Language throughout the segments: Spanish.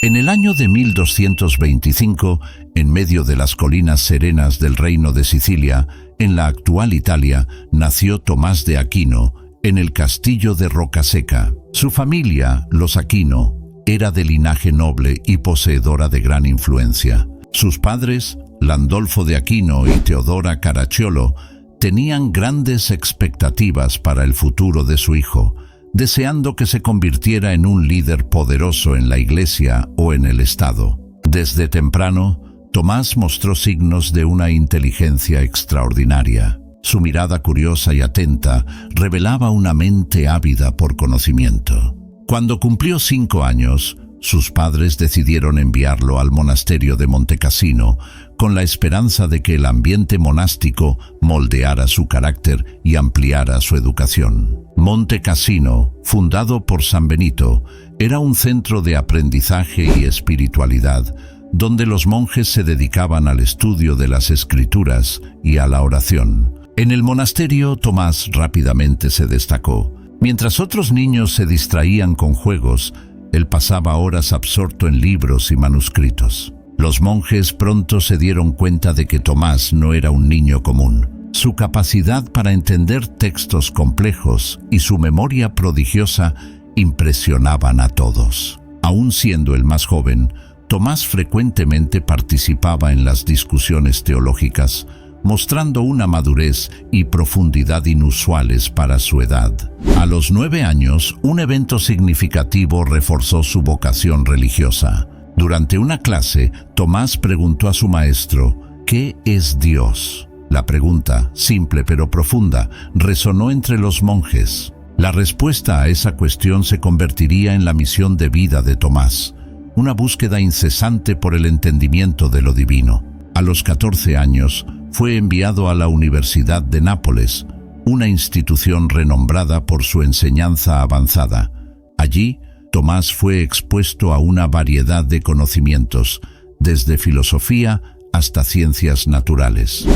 En el año de 1225, en medio de las colinas serenas del reino de Sicilia, en la actual Italia, nació Tomás de Aquino, en el castillo de Rocaseca. Su familia, los Aquino, era de linaje noble y poseedora de gran influencia. Sus padres, Landolfo de Aquino y Teodora Caracciolo, tenían grandes expectativas para el futuro de su hijo, deseando que se convirtiera en un líder poderoso en la Iglesia o en el Estado. Desde temprano, Tomás mostró signos de una inteligencia extraordinaria. Su mirada curiosa y atenta revelaba una mente ávida por conocimiento. Cuando cumplió 5 años, sus padres decidieron enviarlo al monasterio de Montecassino, con la esperanza de que el ambiente monástico moldeara su carácter y ampliara su educación. Montecassino, fundado por San Benito, era un centro de aprendizaje y espiritualidad, donde los monjes se dedicaban al estudio de las Escrituras y a la oración. En el monasterio, Tomás rápidamente se destacó. Mientras otros niños se distraían con juegos, él pasaba horas absorto en libros y manuscritos. Los monjes pronto se dieron cuenta de que Tomás no era un niño común. Su capacidad para entender textos complejos y su memoria prodigiosa impresionaban a todos. Aún siendo el más joven, Tomás frecuentemente participaba en las discusiones teológicas, mostrando una madurez y profundidad inusuales para su edad. A los 9 años, un evento significativo reforzó su vocación religiosa. Durante una clase, Tomás preguntó a su maestro, ¿qué es Dios? La pregunta, simple pero profunda, resonó entre los monjes. La respuesta a esa cuestión se convertiría en la misión de vida de Tomás, una búsqueda incesante por el entendimiento de lo divino. A los 14 años, fue enviado a la Universidad de Nápoles, una institución renombrada por su enseñanza avanzada. Allí, Tomás fue expuesto a una variedad de conocimientos, desde filosofía hasta ciencias naturales.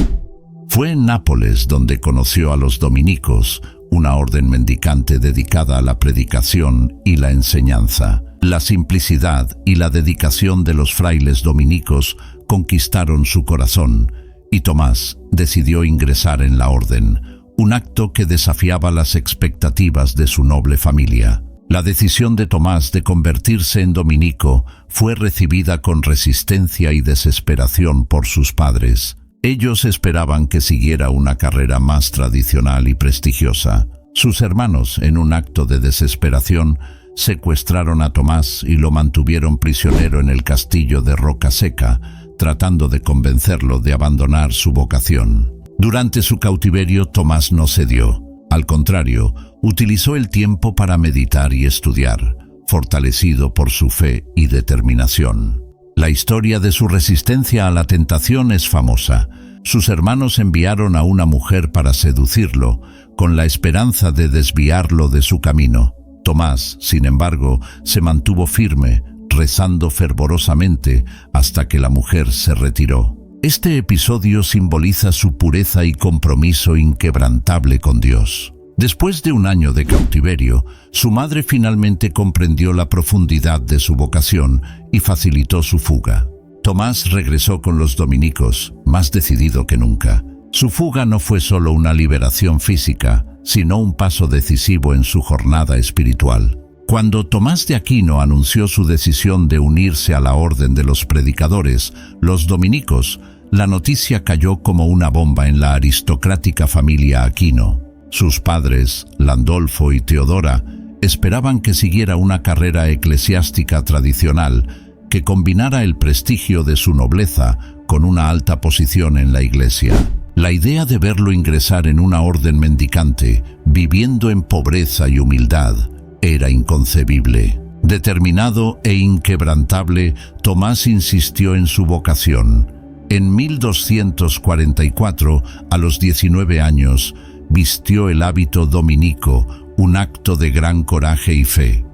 Fue en Nápoles donde conoció a los dominicos, una orden mendicante dedicada a la predicación y la enseñanza. La simplicidad y la dedicación de los frailes dominicos conquistaron su corazón, y Tomás decidió ingresar en la orden, un acto que desafiaba las expectativas de su noble familia. La decisión de Tomás de convertirse en dominico fue recibida con resistencia y desesperación por sus padres. Ellos esperaban que siguiera una carrera más tradicional y prestigiosa. Sus hermanos, en un acto de desesperación, secuestraron a Tomás y lo mantuvieron prisionero en el castillo de Rocaseca, tratando de convencerlo de abandonar su vocación. Durante su cautiverio, Tomás no cedió. Al contrario, utilizó el tiempo para meditar y estudiar, fortalecido por su fe y determinación. La historia de su resistencia a la tentación es famosa. Sus hermanos enviaron a una mujer para seducirlo, con la esperanza de desviarlo de su camino. Tomás, sin embargo, se mantuvo firme, rezando fervorosamente hasta que la mujer se retiró. Este episodio simboliza su pureza y compromiso inquebrantable con Dios. Después de un año de cautiverio, su madre finalmente comprendió la profundidad de su vocación y facilitó su fuga. Tomás regresó con los dominicos, más decidido que nunca. Su fuga no fue solo una liberación física, sino un paso decisivo en su jornada espiritual. Cuando Tomás de Aquino anunció su decisión de unirse a la orden de los predicadores, los dominicos, la noticia cayó como una bomba en la aristocrática familia Aquino. Sus padres, Landolfo y Teodora, esperaban que siguiera una carrera eclesiástica tradicional que combinara el prestigio de su nobleza con una alta posición en la Iglesia. La idea de verlo ingresar en una orden mendicante, viviendo en pobreza y humildad, era inconcebible. Determinado e inquebrantable, Tomás insistió en su vocación. En 1244, a los 19 años, vistió el hábito dominico, un acto de gran coraje y fe.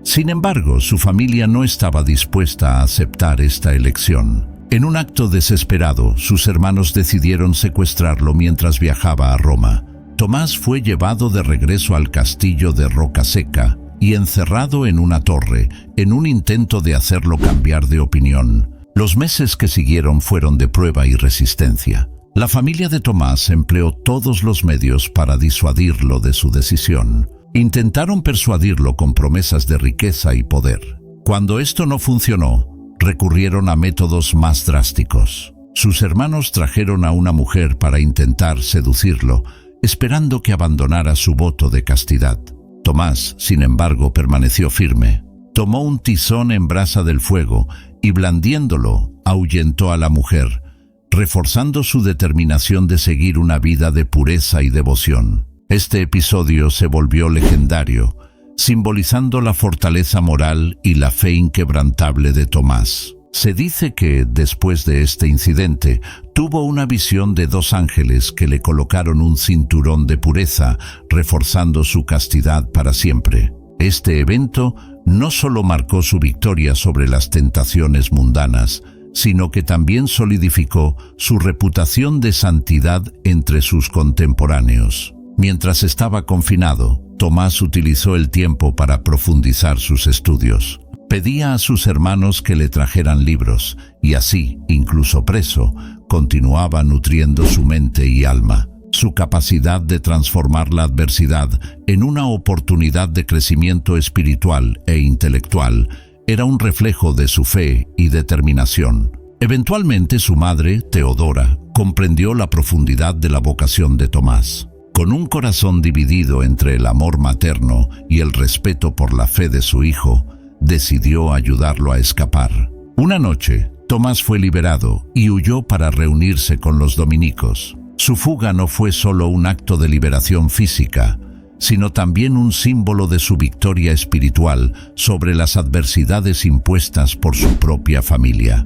Sin embargo, su familia no estaba dispuesta a aceptar esta elección. En un acto desesperado, sus hermanos decidieron secuestrarlo mientras viajaba a Roma. Tomás fue llevado de regreso al castillo de Rocaseca y encerrado en una torre, en un intento de hacerlo cambiar de opinión. Los meses que siguieron fueron de prueba y resistencia. La familia de Tomás empleó todos los medios para disuadirlo de su decisión. Intentaron persuadirlo con promesas de riqueza y poder. Cuando esto no funcionó, recurrieron a métodos más drásticos. Sus hermanos trajeron a una mujer para intentar seducirlo, esperando que abandonara su voto de castidad. Tomás, sin embargo, permaneció firme. Tomó un tizón en brasa del fuego y, blandiéndolo, ahuyentó a la mujer, reforzando su determinación de seguir una vida de pureza y devoción. Este episodio se volvió legendario, simbolizando la fortaleza moral y la fe inquebrantable de Tomás. Se dice que, después de este incidente, tuvo una visión de dos ángeles que le colocaron un cinturón de pureza, reforzando su castidad para siempre. Este evento no solo marcó su victoria sobre las tentaciones mundanas, sino que también solidificó su reputación de santidad entre sus contemporáneos. Mientras estaba confinado, Tomás utilizó el tiempo para profundizar sus estudios. Pedía a sus hermanos que le trajeran libros, y así, incluso preso, continuaba nutriendo su mente y alma. Su capacidad de transformar la adversidad en una oportunidad de crecimiento espiritual e intelectual era un reflejo de su fe y determinación. Eventualmente su madre, Teodora, comprendió la profundidad de la vocación de Tomás. Con un corazón dividido entre el amor materno y el respeto por la fe de su hijo, decidió ayudarlo a escapar. Una noche, Tomás fue liberado y huyó para reunirse con los dominicos. Su fuga no fue solo un acto de liberación física, sino también un símbolo de su victoria espiritual sobre las adversidades impuestas por su propia familia.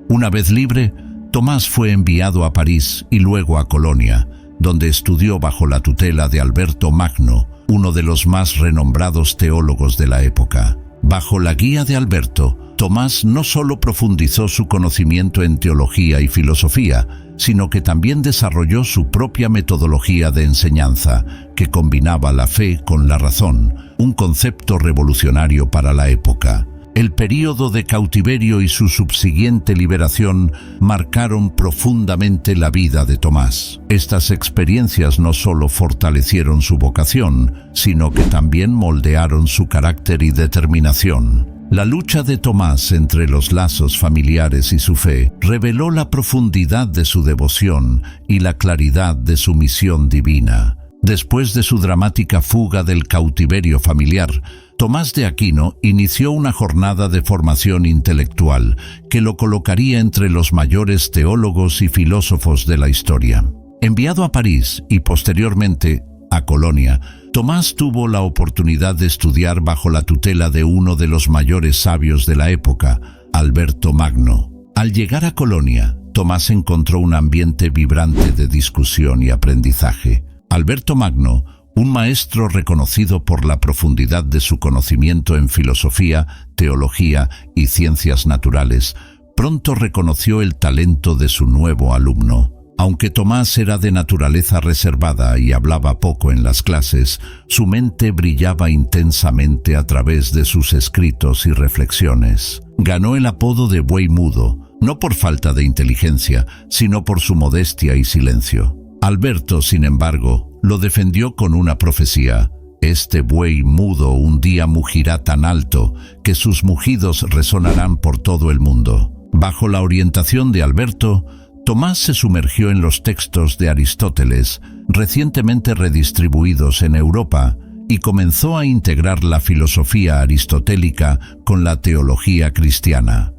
Una vez libre, Tomás fue enviado a París y luego a Colonia, donde estudió bajo la tutela de Alberto Magno, uno de los más renombrados teólogos de la época. Bajo la guía de Alberto, Tomás no solo profundizó su conocimiento en teología y filosofía, sino que también desarrolló su propia metodología de enseñanza, que combinaba la fe con la razón, un concepto revolucionario para la época. El período de cautiverio y su subsiguiente liberación marcaron profundamente la vida de Tomás. Estas experiencias no solo fortalecieron su vocación, sino que también moldearon su carácter y determinación. La lucha de Tomás entre los lazos familiares y su fe reveló la profundidad de su devoción y la claridad de su misión divina. Después de su dramática fuga del cautiverio familiar, Tomás de Aquino inició una jornada de formación intelectual que lo colocaría entre los mayores teólogos y filósofos de la historia. Enviado a París y posteriormente a Colonia, Tomás tuvo la oportunidad de estudiar bajo la tutela de uno de los mayores sabios de la época, Alberto Magno. Al llegar a Colonia, Tomás encontró un ambiente vibrante de discusión y aprendizaje. Alberto Magno, un maestro reconocido por la profundidad de su conocimiento en filosofía, teología y ciencias naturales, pronto reconoció el talento de su nuevo alumno. Aunque Tomás era de naturaleza reservada y hablaba poco en las clases, su mente brillaba intensamente a través de sus escritos y reflexiones. Ganó el apodo de buey mudo, no por falta de inteligencia, sino por su modestia y silencio. Alberto, sin embargo, lo defendió con una profecía: este buey mudo un día mugirá tan alto que sus mugidos resonarán por todo el mundo. Bajo la orientación de Alberto, Tomás se sumergió en los textos de Aristóteles, recientemente redistribuidos en Europa, y comenzó a integrar la filosofía aristotélica con la teología cristiana.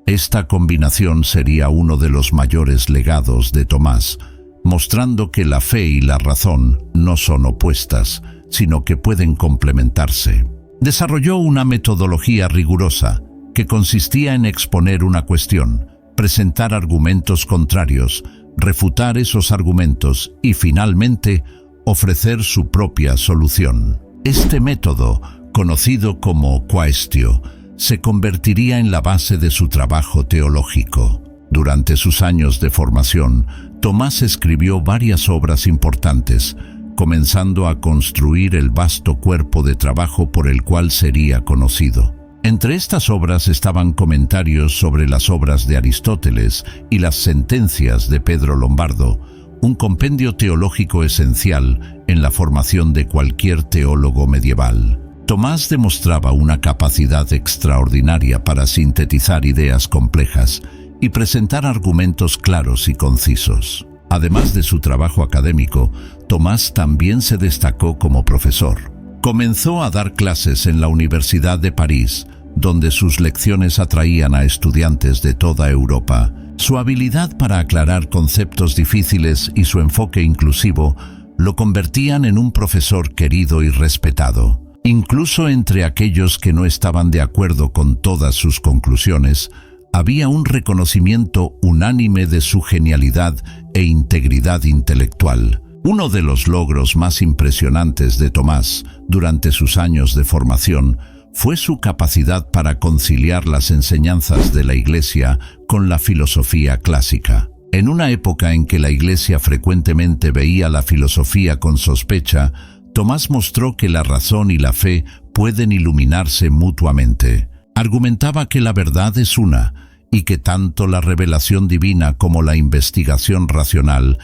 Esta combinación sería uno de los mayores legados de Tomás, mostrando que la fe y la razón no son opuestas, sino que pueden complementarse. Desarrolló una metodología rigurosa que consistía en exponer una cuestión, presentar argumentos contrarios, refutar esos argumentos y, finalmente, ofrecer su propia solución. Este método, conocido como quaestio, se convertiría en la base de su trabajo teológico. Durante sus años de formación, Tomás escribió varias obras importantes, comenzando a construir el vasto cuerpo de trabajo por el cual sería conocido. Entre estas obras estaban comentarios sobre las obras de Aristóteles y las sentencias de Pedro Lombardo, un compendio teológico esencial en la formación de cualquier teólogo medieval. Tomás demostraba una capacidad extraordinaria para sintetizar ideas complejas y presentar argumentos claros y concisos. Además de su trabajo académico, Tomás también se destacó como profesor. Comenzó a dar clases en la Universidad de París, donde sus lecciones atraían a estudiantes de toda Europa. Su habilidad para aclarar conceptos difíciles y su enfoque inclusivo lo convertían en un profesor querido y respetado. Incluso entre aquellos que no estaban de acuerdo con todas sus conclusiones, había un reconocimiento unánime de su genialidad e integridad intelectual. Uno de los logros más impresionantes de Tomás durante sus años de formación fue su capacidad para conciliar las enseñanzas de la Iglesia con la filosofía clásica. En una época en que la Iglesia frecuentemente veía la filosofía con sospecha, Tomás mostró que la razón y la fe pueden iluminarse mutuamente. Argumentaba que la verdad es una, y que tanto la revelación divina como la investigación racional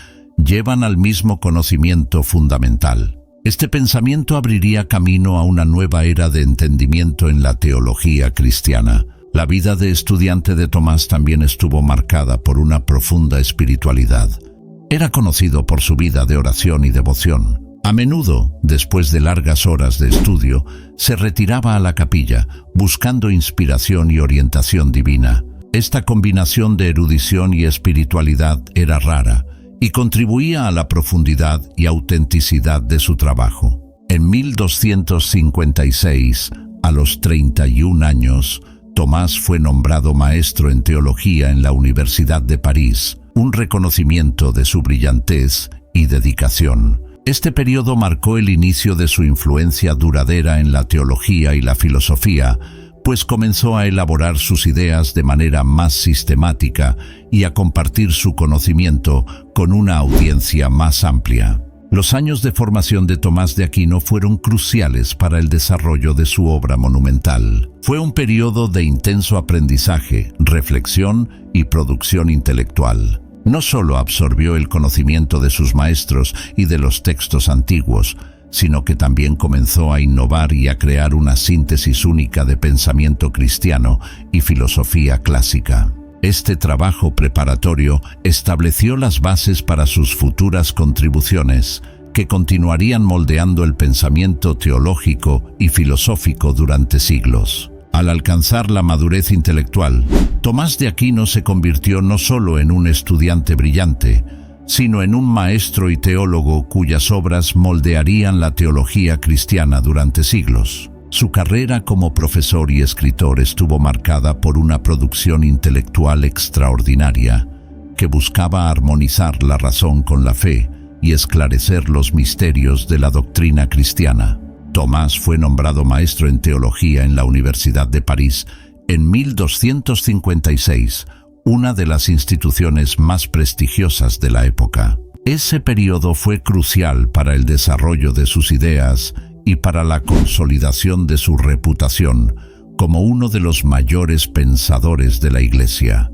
llevan al mismo conocimiento fundamental. Este pensamiento abriría camino a una nueva era de entendimiento en la teología cristiana. La vida de estudiante de Tomás también estuvo marcada por una profunda espiritualidad. Era conocido por su vida de oración y devoción. A menudo, después de largas horas de estudio, se retiraba a la capilla, buscando inspiración y orientación divina. Esta combinación de erudición y espiritualidad era rara y contribuía a la profundidad y autenticidad de su trabajo. En 1256, a los 31 años, Tomás fue nombrado maestro en teología en la Universidad de París, un reconocimiento de su brillantez y dedicación. Este periodo marcó el inicio de su influencia duradera en la teología y la filosofía, pues comenzó a elaborar sus ideas de manera más sistemática y a compartir su conocimiento con una audiencia más amplia. Los años de formación de Tomás de Aquino fueron cruciales para el desarrollo de su obra monumental. Fue un periodo de intenso aprendizaje, reflexión y producción intelectual. No solo absorbió el conocimiento de sus maestros y de los textos antiguos, sino que también comenzó a innovar y a crear una síntesis única de pensamiento cristiano y filosofía clásica. Este trabajo preparatorio estableció las bases para sus futuras contribuciones, que continuarían moldeando el pensamiento teológico y filosófico durante siglos. Al alcanzar la madurez intelectual, Tomás de Aquino se convirtió no solo en un estudiante brillante, sino en un maestro y teólogo cuyas obras moldearían la teología cristiana durante siglos. Su carrera como profesor y escritor estuvo marcada por una producción intelectual extraordinaria, que buscaba armonizar la razón con la fe y esclarecer los misterios de la doctrina cristiana. Tomás fue nombrado maestro en teología en la Universidad de París en 1256, una de las instituciones más prestigiosas de la época. Ese periodo fue crucial para el desarrollo de sus ideas y para la consolidación de su reputación como uno de los mayores pensadores de la Iglesia.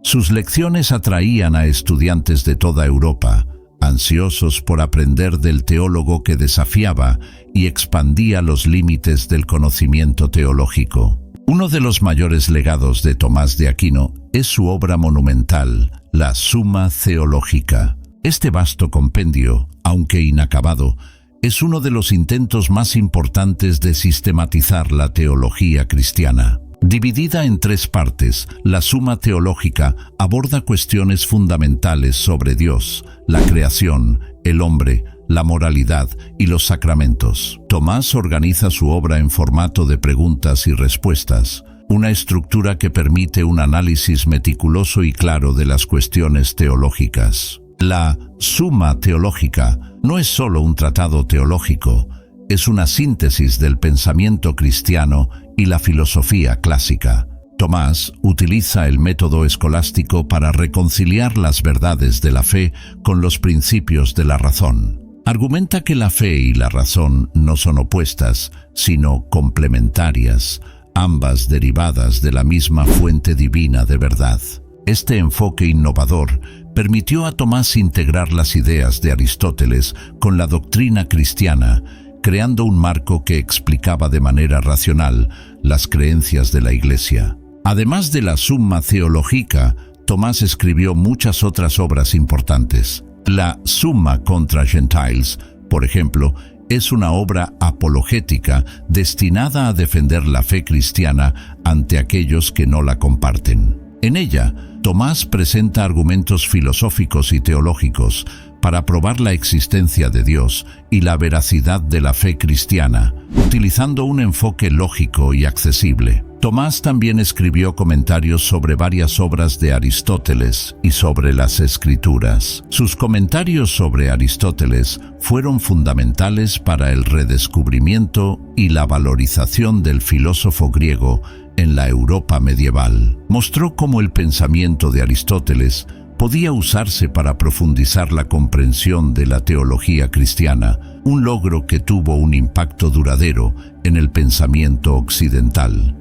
Sus lecciones atraían a estudiantes de toda Europa, ansiosos por aprender del teólogo que desafiaba y expandía los límites del conocimiento teológico. Uno de los mayores legados de Tomás de Aquino es su obra monumental, la Summa Theologica. Este vasto compendio, aunque inacabado, es uno de los intentos más importantes de sistematizar la teología cristiana. Dividida en 3 partes, la Summa Theologica aborda cuestiones fundamentales sobre Dios, la creación, el hombre, la moralidad y los sacramentos. Tomás organiza su obra en formato de preguntas y respuestas, una estructura que permite un análisis meticuloso y claro de las cuestiones teológicas. La Summa Theologica no es solo un tratado teológico, es una síntesis del pensamiento cristiano y la filosofía clásica. Tomás utiliza el método escolástico para reconciliar las verdades de la fe con los principios de la razón. Argumenta que la fe y la razón no son opuestas, sino complementarias, ambas derivadas de la misma fuente divina de verdad. Este enfoque innovador permitió a Tomás integrar las ideas de Aristóteles con la doctrina cristiana, creando un marco que explicaba de manera racional las creencias de la Iglesia. Además de la Summa Theologica, Tomás escribió muchas otras obras importantes. La Summa contra Gentiles, por ejemplo, es una obra apologética destinada a defender la fe cristiana ante aquellos que no la comparten. En ella, Tomás presenta argumentos filosóficos y teológicos para probar la existencia de Dios y la veracidad de la fe cristiana, utilizando un enfoque lógico y accesible. Tomás también escribió comentarios sobre varias obras de Aristóteles y sobre las Escrituras. Sus comentarios sobre Aristóteles fueron fundamentales para el redescubrimiento y la valorización del filósofo griego en la Europa medieval. Mostró cómo el pensamiento de Aristóteles podía usarse para profundizar la comprensión de la teología cristiana, un logro que tuvo un impacto duradero en el pensamiento occidental.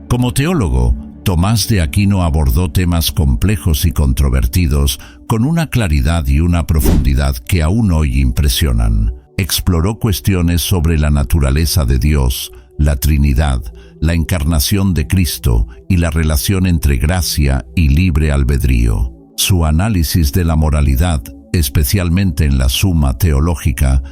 Como teólogo, Tomás de Aquino abordó temas complejos y controvertidos con una claridad y una profundidad que aún hoy impresionan. Exploró cuestiones sobre la naturaleza de Dios, la Trinidad, la encarnación de Cristo y la relación entre gracia y libre albedrío. Su análisis de la moralidad, especialmente en la Summa Theologica,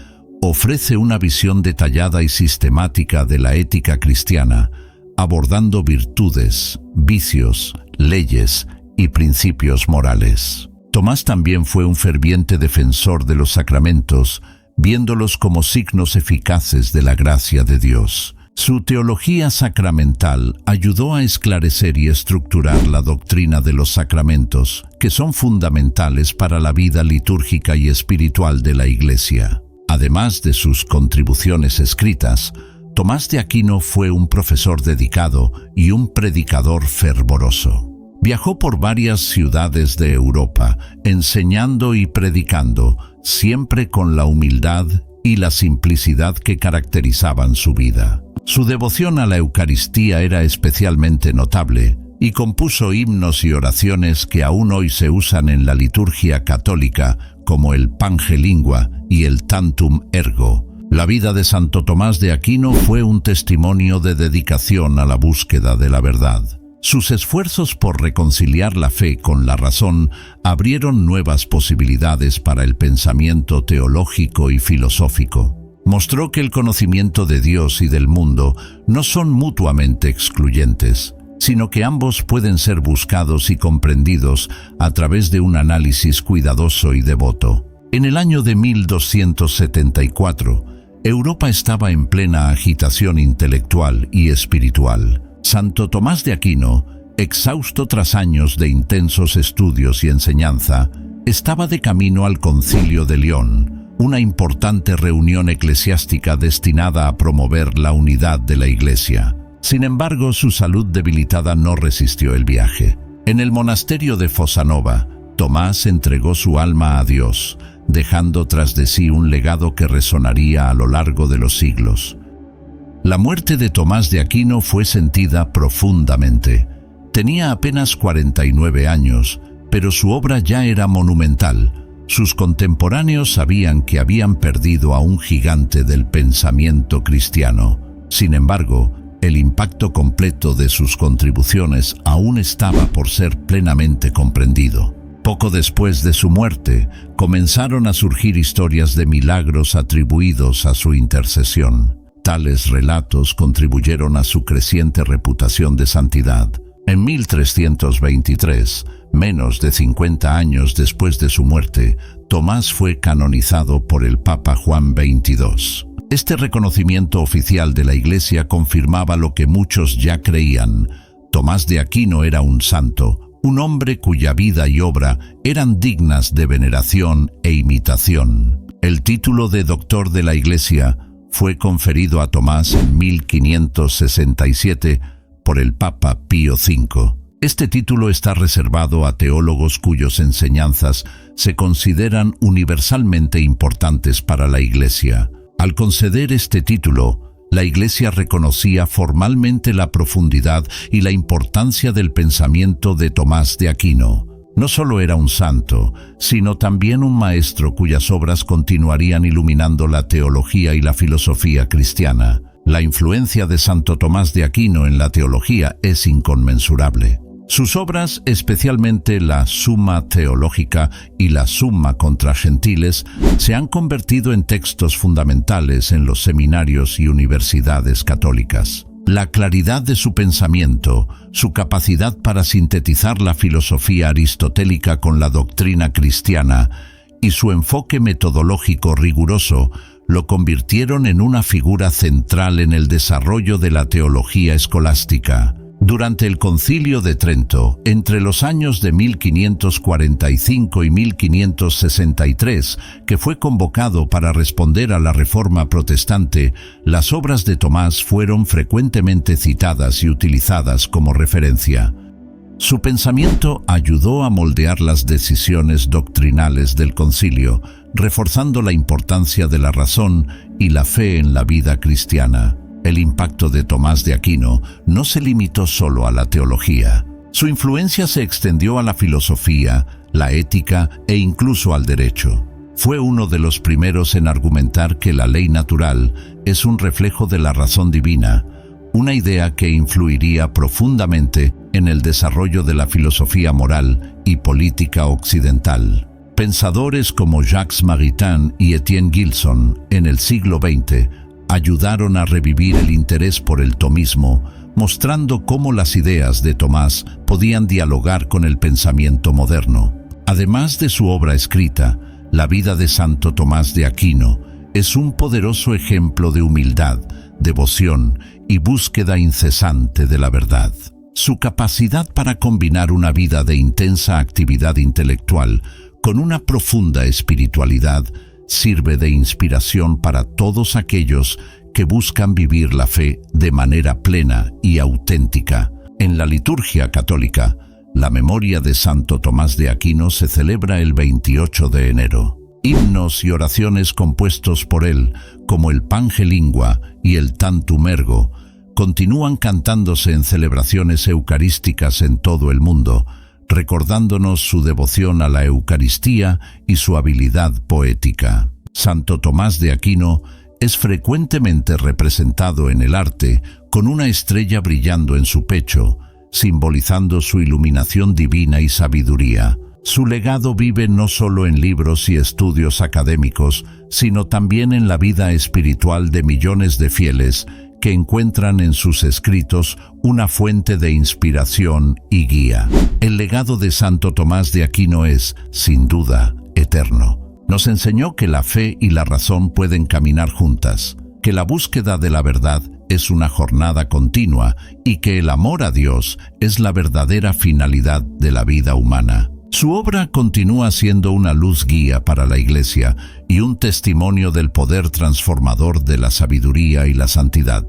ofrece una visión detallada y sistemática de la ética cristiana, abordando virtudes, vicios, leyes y principios morales. Tomás también fue un ferviente defensor de los sacramentos, viéndolos como signos eficaces de la gracia de Dios. Su teología sacramental ayudó a esclarecer y estructurar la doctrina de los sacramentos, que son fundamentales para la vida litúrgica y espiritual de la Iglesia. Además de sus contribuciones escritas, Tomás de Aquino fue un profesor dedicado y un predicador fervoroso. Viajó por varias ciudades de Europa, enseñando y predicando, siempre con la humildad y la simplicidad que caracterizaban su vida. Su devoción a la Eucaristía era especialmente notable y compuso himnos y oraciones que aún hoy se usan en la liturgia católica, como el Pange Lingua y el Tantum Ergo. La vida de Santo Tomás de Aquino fue un testimonio de dedicación a la búsqueda de la verdad. Sus esfuerzos por reconciliar la fe con la razón abrieron nuevas posibilidades para el pensamiento teológico y filosófico. Mostró que el conocimiento de Dios y del mundo no son mutuamente excluyentes, sino que ambos pueden ser buscados y comprendidos a través de un análisis cuidadoso y devoto. En el año de 1274, Europa estaba en plena agitación intelectual y espiritual. Santo Tomás de Aquino, exhausto tras años de intensos estudios y enseñanza, estaba de camino al Concilio de León, una importante reunión eclesiástica destinada a promover la unidad de la Iglesia. Sin embargo, su salud debilitada no resistió el viaje. En el monasterio de Fossanova, Tomás entregó su alma a Dios, dejando tras de sí un legado que resonaría a lo largo de los siglos. La muerte de Tomás de Aquino fue sentida profundamente. Tenía apenas 49 años, pero su obra ya era monumental. Sus contemporáneos sabían que habían perdido a un gigante del pensamiento cristiano. Sin embargo, el impacto completo de sus contribuciones aún estaba por ser plenamente comprendido. Poco después de su muerte, comenzaron a surgir historias de milagros atribuidos a su intercesión. Tales relatos contribuyeron a su creciente reputación de santidad. En 1323, menos de 50 años después de su muerte, Tomás fue canonizado por el Papa Juan XXII. Este reconocimiento oficial de la Iglesia confirmaba lo que muchos ya creían. Tomás de Aquino era un santo, un hombre cuya vida y obra eran dignas de veneración e imitación. El título de doctor de la Iglesia fue conferido a Tomás en 1567 por el Papa Pío V. Este título está reservado a teólogos cuyas enseñanzas se consideran universalmente importantes para la Iglesia. Al conceder este título, la Iglesia reconocía formalmente la profundidad y la importancia del pensamiento de Tomás de Aquino. No solo era un santo, sino también un maestro cuyas obras continuarían iluminando la teología y la filosofía cristiana. La influencia de Santo Tomás de Aquino en la teología es inconmensurable. Sus obras, especialmente la Summa Theologica y la Summa contra Gentiles, se han convertido en textos fundamentales en los seminarios y universidades católicas. La claridad de su pensamiento, su capacidad para sintetizar la filosofía aristotélica con la doctrina cristiana y su enfoque metodológico riguroso lo convirtieron en una figura central en el desarrollo de la teología escolástica. Durante el Concilio de Trento, entre los años de 1545 y 1563, que fue convocado para responder a la Reforma protestante, las obras de Tomás fueron frecuentemente citadas y utilizadas como referencia. Su pensamiento ayudó a moldear las decisiones doctrinales del concilio, reforzando la importancia de la razón y la fe en la vida cristiana. El impacto de Tomás de Aquino no se limitó solo a la teología. Su influencia se extendió a la filosofía, la ética e incluso al derecho. Fue uno de los primeros en argumentar que la ley natural es un reflejo de la razón divina, una idea que influiría profundamente en el desarrollo de la filosofía moral y política occidental. Pensadores como Jacques Maritain y Etienne Gilson, en el siglo XX, ayudaron a revivir el interés por el tomismo, mostrando cómo las ideas de Tomás podían dialogar con el pensamiento moderno. Además de su obra escrita, la vida de Santo Tomás de Aquino es un poderoso ejemplo de humildad, devoción y búsqueda incesante de la verdad. Su capacidad para combinar una vida de intensa actividad intelectual con una profunda espiritualidad sirve de inspiración para todos aquellos que buscan vivir la fe de manera plena y auténtica. En la liturgia católica, la memoria de Santo Tomás de Aquino se celebra el 28 de enero. Himnos y oraciones compuestos por él, como el Pange Lingua y el Tantum Ergo, continúan cantándose en celebraciones eucarísticas en todo el mundo, recordándonos su devoción a la Eucaristía y su habilidad poética. Santo Tomás de Aquino es frecuentemente representado en el arte con una estrella brillando en su pecho, simbolizando su iluminación divina y sabiduría. Su legado vive no solo en libros y estudios académicos, sino también en la vida espiritual de millones de fieles que encuentran en sus escritos una fuente de inspiración y guía. El legado de Santo Tomás de Aquino es, sin duda, eterno. Nos enseñó que la fe y la razón pueden caminar juntas, que la búsqueda de la verdad es una jornada continua y que el amor a Dios es la verdadera finalidad de la vida humana. Su obra continúa siendo una luz guía para la Iglesia y un testimonio del poder transformador de la sabiduría y la santidad.